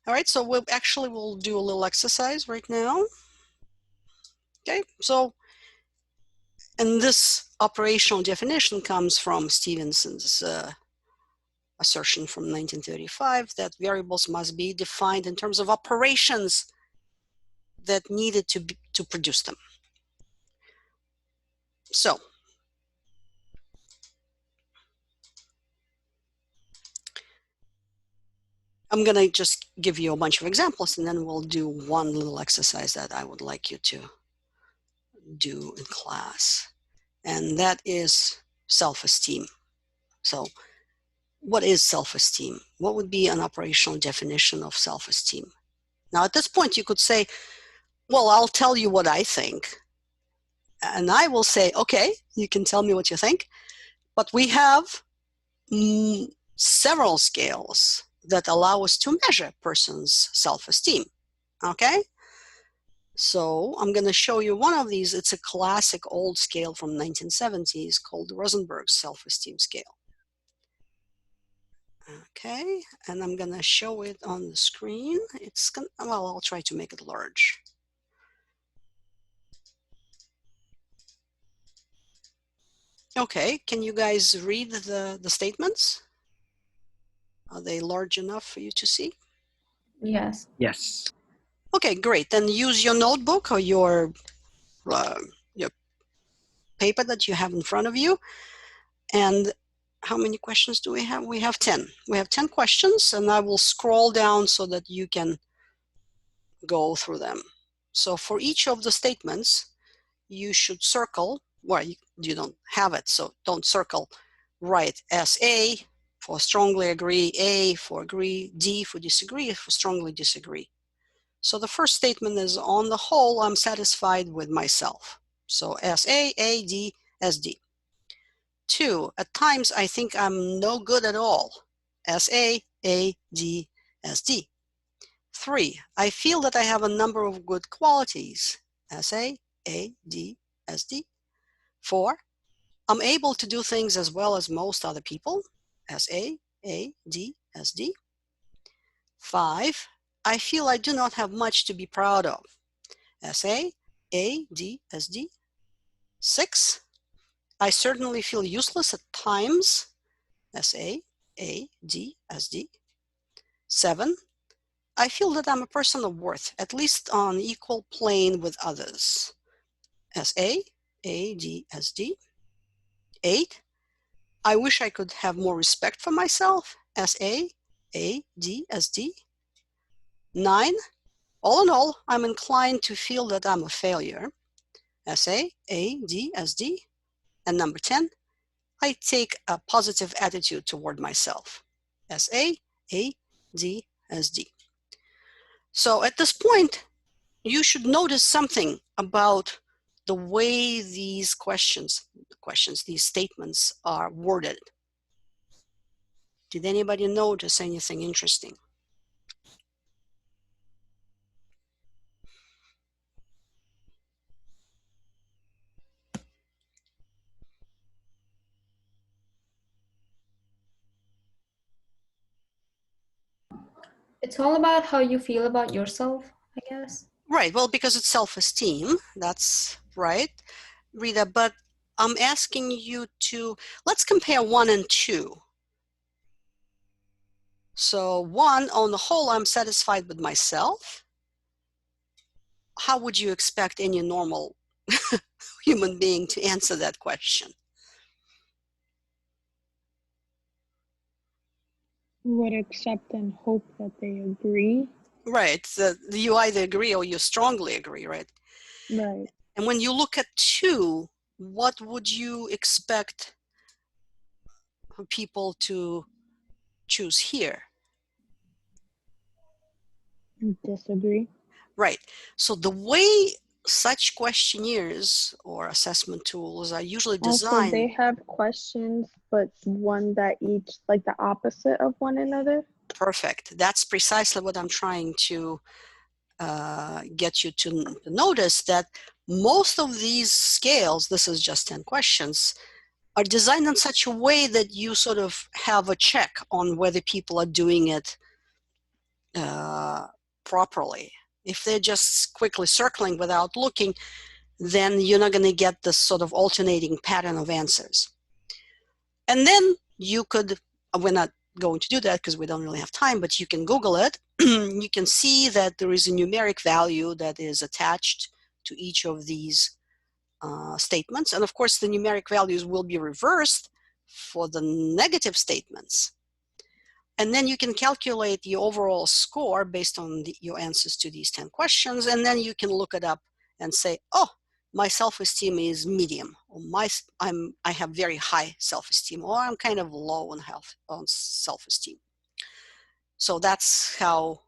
All right, so we'll do a little exercise right now. Okay, so, and this operational definition comes from Stevenson's assertion from 1935 that variables must be defined in terms of operations that needed to produce them. So, I'm going to just give you a bunch of examples and then we'll do one little exercise that I would like you to do in class. And that is self-esteem. So, what is self-esteem? What would be an operational definition of self-esteem? Now, at this point, you could say, well, I'll tell you what I think. And I will say, okay, you can tell me what you think. But we have several scales that allow us to measure a person's self-esteem. Okay? So I'm going to show you one of these. It's a classic old scale from 1970s called Rosenberg's self-esteem scale. Okay, and I'm going to show it on the screen. Well, I'll try to make it large. Okay, can you guys read the statements? Are they large enough for you to see? Yes. Yes. Okay, great. Then use your notebook or your paper that you have in front of you. And how many questions do we have? We have 10. We have 10 questions, and I will scroll down so that you can go through them. So for each of the statements, you should circle, well, you don't have it, so don't circle. Write SA for strongly agree, A for agree, D for disagree, for strongly disagree. So the first statement is, on the whole, I'm satisfied with myself. So SA, A, D, SD. 2, at times I think I'm no good at all. SA, A, D, SD. 3, I feel that I have a number of good qualities. SA, A, D, SD. 4, I'm able to do things as well as most other people. SA, A, D, SD. 5, I feel I do not have much to be proud of. SA, A, D, SD. 6, I certainly feel useless at times. SA, A, D, as D. 7, I feel that I'm a person of worth, at least on equal plane with others. SA, A, D, as D. 8, I wish I could have more respect for myself. SA, A, D, as D. 9, all in all, I'm inclined to feel that I'm a failure. SA, A, D, as D. And number 10, I take a positive attitude toward myself. SA, A, D, as D. So at this point, you should notice something about the way these these statements are worded. Did anybody notice anything interesting? It's all about how you feel about yourself, I guess. Right, well, because it's self-esteem, that's right, Rita, but I'm asking you to, let's compare 1 and 2. So 1, on the whole, I'm satisfied with myself. How would you expect any normal human being to answer that question? Would accept and hope that they agree. Right, you either agree or you strongly agree, right? Right. And when you look at 2, what would you expect people to choose here? Disagree. Right. So the way such questionnaires or assessment tools are usually Also, designed. they have questions, but one that each, like the opposite of one another. Perfect. That's precisely what I'm trying to get you to notice, that most of these scales, this is just 10 questions, are designed in such a way that you sort of have a check on whether people are doing it properly. If they're just quickly circling without looking, then you're not going to get this sort of alternating pattern of answers. And then you could, we're not going to do that because we don't really have time, but you can Google it. You can see that there is a numeric value that is attached to each of these statements. And of course, the numeric values will be reversed for the negative statements. And then you can calculate the overall score based on your answers to these 10 questions. And then you can look it up and say, oh, my self-esteem is medium, or I have very high self-esteem, or I'm kind of low on self-esteem. So that's how,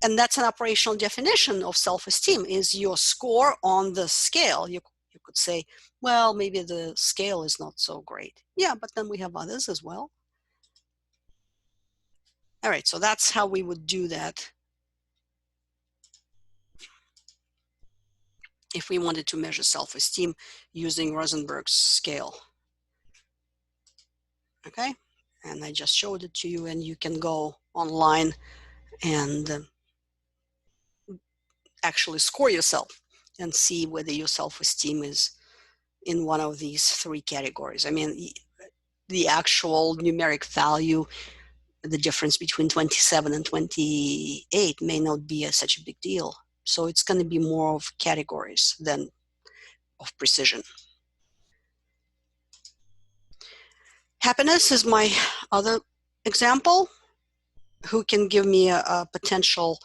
and that's an operational definition of self-esteem, is your score on the scale. You could say, well, maybe the scale is not so great. Yeah, but then we have others as well. All right, so that's how we would do that if we wanted to measure self-esteem using Rosenberg's scale. Okay, and I just showed it to you, and you can go online and actually score yourself and see whether your self-esteem is in one of these 3 categories. I mean, the actual numeric value, the difference between 27 and 28 may not be such a big deal. So it's going to be more of categories than of precision. Happiness is my other example. Who can give me a potential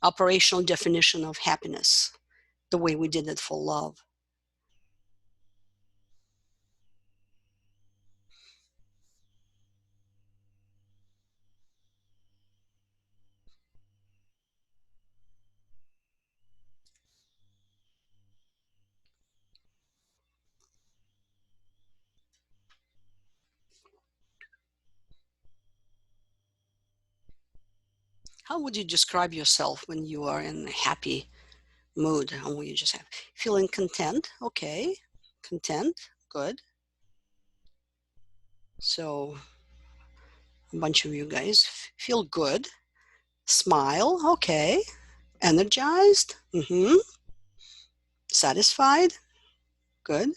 operational definition of happiness, the way we did it for love? How would you describe yourself when you are in a happy mood? How will you just have feeling content? Okay, content, good. So a bunch of you guys feel good, smile, okay, energized, satisfied, Good.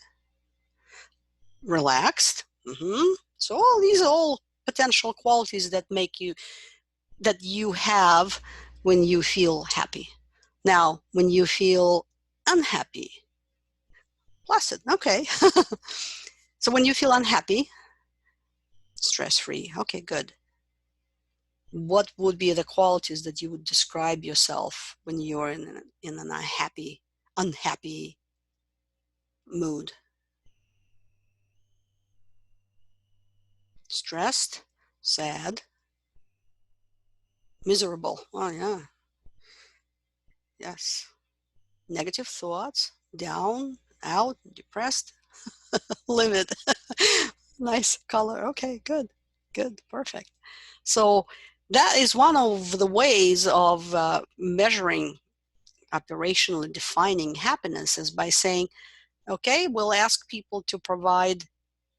Relaxed. So all these are all potential qualities that you have when you feel happy. Now, when you feel unhappy, placid. Okay. So when you feel unhappy, stress-free. Okay, good. What would be the qualities that you would describe yourself when you're in an unhappy mood? Stressed, sad, miserable. Oh yeah. Yes. Negative thoughts, down, out, depressed, livid. Nice color. Okay, good. Good. Perfect. So that is one of the ways of measuring, operationally defining happiness, is by saying, okay, we'll ask people to provide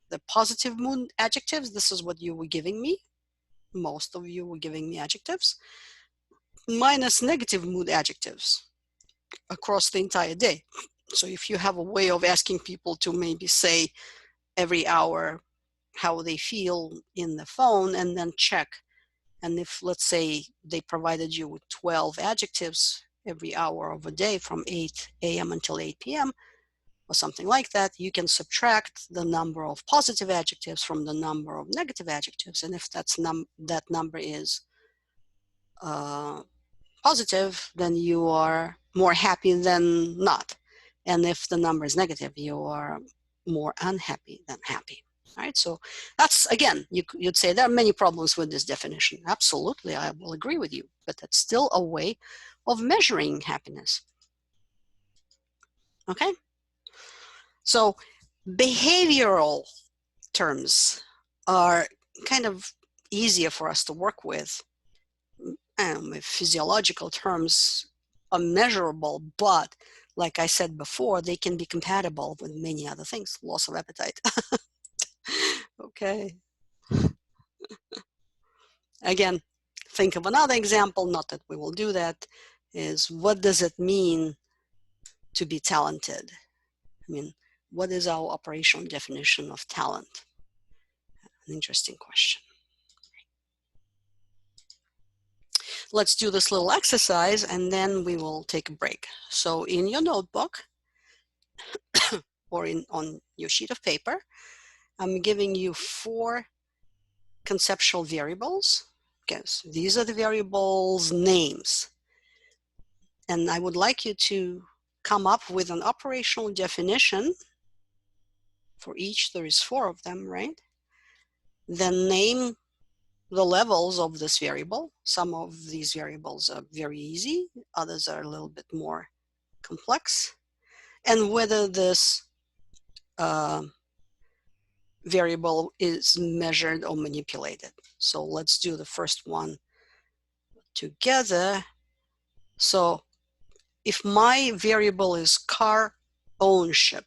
the positive mood adjectives. This is what you were giving me. Most of you were giving me adjectives, minus negative mood adjectives across the entire day. So if you have a way of asking people to maybe say every hour how they feel in the phone and then check, and if, let's say, they provided you with 12 adjectives every hour of a day from 8 a.m. until 8 p.m. or something like that, you can subtract the number of positive adjectives from the number of negative adjectives. And if that number is positive, then you are more happy than not. And if the number is negative, you are more unhappy than happy. Right? So that's, again, you'd say there are many problems with this definition. Absolutely, I will agree with you, but that's still a way of measuring happiness. Okay? So behavioral terms are kind of easier for us to work with. With physiological terms are measurable, but like I said before, they can be compatible with many other things. Loss of appetite. Okay. Again, think of another example, not that we will do that, is what does it mean to be talented? I mean, what is our operational definition of talent? An interesting question. Let's do this little exercise and then we will take a break. So in your notebook or on your sheet of paper, I'm giving you 4 conceptual variables. Okay, so these are the variables' names. And I would like you to come up with an operational definition for each. There is 4 of them, right? Then name the levels of this variable. Some of these variables are very easy, others are a little bit more complex. And whether this variable is measured or manipulated. So let's do the first one together. So if my variable is car ownership,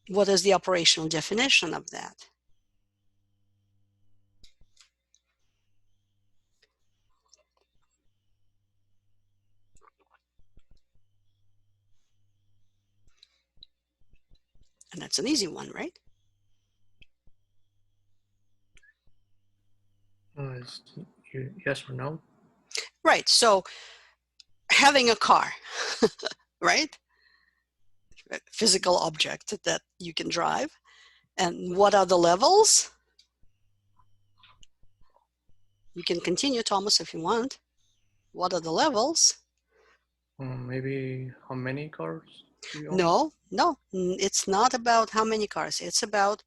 what is the operational definition of that? And that's an easy one, right? Yes or no? Right. So having a car, right? A physical object that you can drive. And what are the levels? You can continue, Thomas, if you want. What are the levels? Maybe how many cars do you own? No, it's not about how many cars. It's about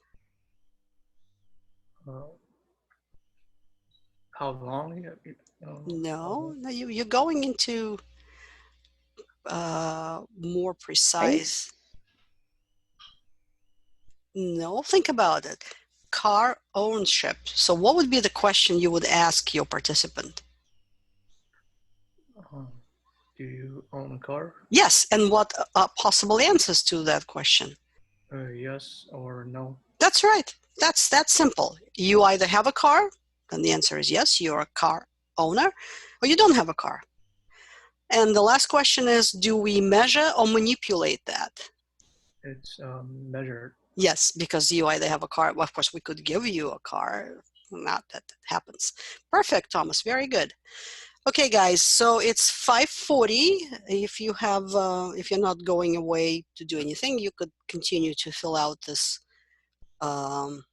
How long? no, you're going into more precise. No, think about it. Car ownership. So what would be the question you would ask your participant? Do you own a car? Yes, and what are possible answers to that question? Yes or no. That's right. That's simple. You either have a car, and the answer is yes, you're a car owner, or you don't have a car. And the last question is, do we measure or manipulate that? It's measured. Yes, because you either have a car. Well, of course, we could give you a car. Not that that happens. Perfect, Thomas. Very good. Okay, guys. So it's 5:40. If you have, if you're not going away to do anything, you could continue to fill out this um,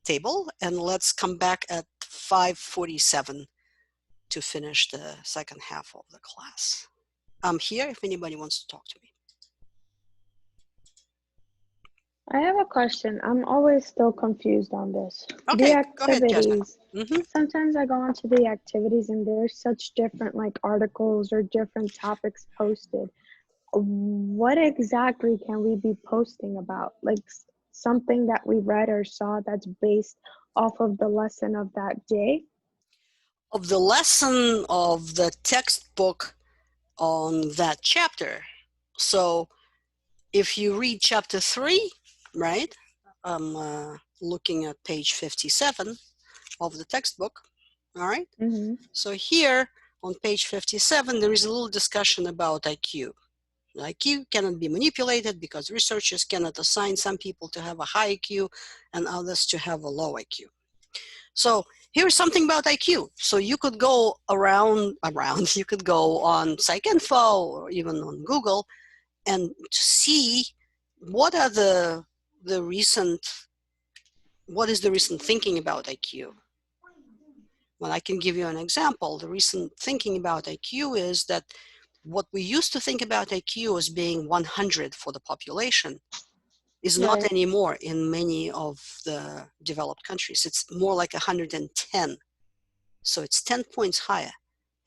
table, and let's come back at 5:47 to finish the second half of the class. I'm here if anybody wants to talk to me. I have a question. I'm always still confused on this. Okay, The go ahead, Jasmine. activities. Sometimes I go onto the activities and there's such different like articles or different topics posted. What exactly can we be posting about? Like something that we read or saw that's based off of the lesson of that day? Of the lesson of the textbook on that chapter. So if you read chapter 3, right? I'm looking at page 57 of the textbook. All right. Mm-hmm. So here on page 57, there is a little discussion about IQ. IQ cannot be manipulated because researchers cannot assign some people to have a high IQ and others to have a low IQ. So here's something about IQ. So you could go around, you could go on PsycInfo or even on Google and to see what are the recent, what is the recent thinking about IQ. Well, I can give you an example. The recent thinking about IQ is that what we used to think about IQ as being 100 for the population is not Right. anymore in many of the developed countries. It's more like 110. So it's 10 points higher.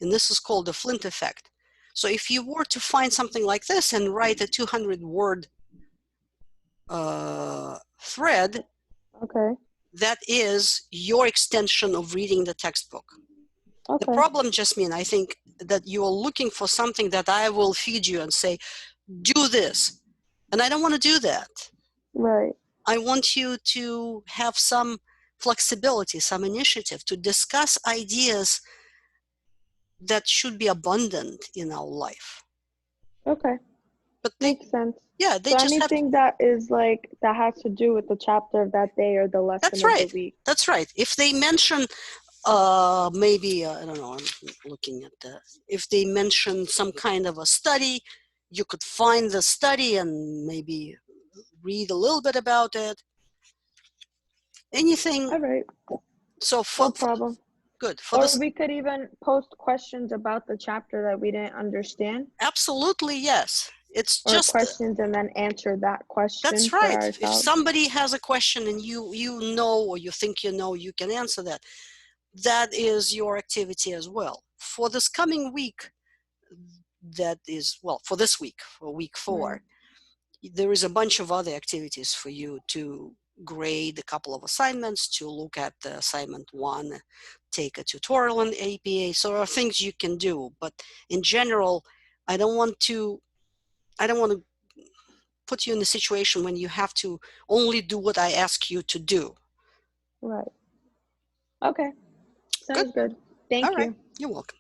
And this is called the Flint effect. So if you were to find something like this and write a 200-word thread, Okay. that is your extension of reading the textbook. Okay. The problem, Jasmine, I think that you are looking for something that I will feed you and say, do this. And I don't want to do that. Right. I want you to have some flexibility, some initiative to discuss ideas that should be abundant in our life. Okay. But they, Makes sense. yeah, they So just have to, anything that is like that has to do with the chapter of that day or the lesson that's of right. the week. That's right. If they mention maybe I don't know, I'm looking at the, if they mention some kind of a study, you could find the study and maybe read a little bit about it. Anything. All right. So No problem. good for Or this. we could even post questions about the chapter that we didn't understand. Absolutely, yes. It's Or just questions and then answer that question that's for right. If ourselves. somebody has a question and you know, or you think you know, you can answer that. That is your activity as well. For this coming week, that is, well, for this week, for week 4, Right. there is a bunch of other activities for you to grade a couple of assignments, to look at the assignment 1, take a tutorial on APA. So there are things you can do, but in general, I don't want to put you in a situation when you have to only do what I ask you to do. Right. Okay. Good. Sounds good. All Thank right. you. You're welcome.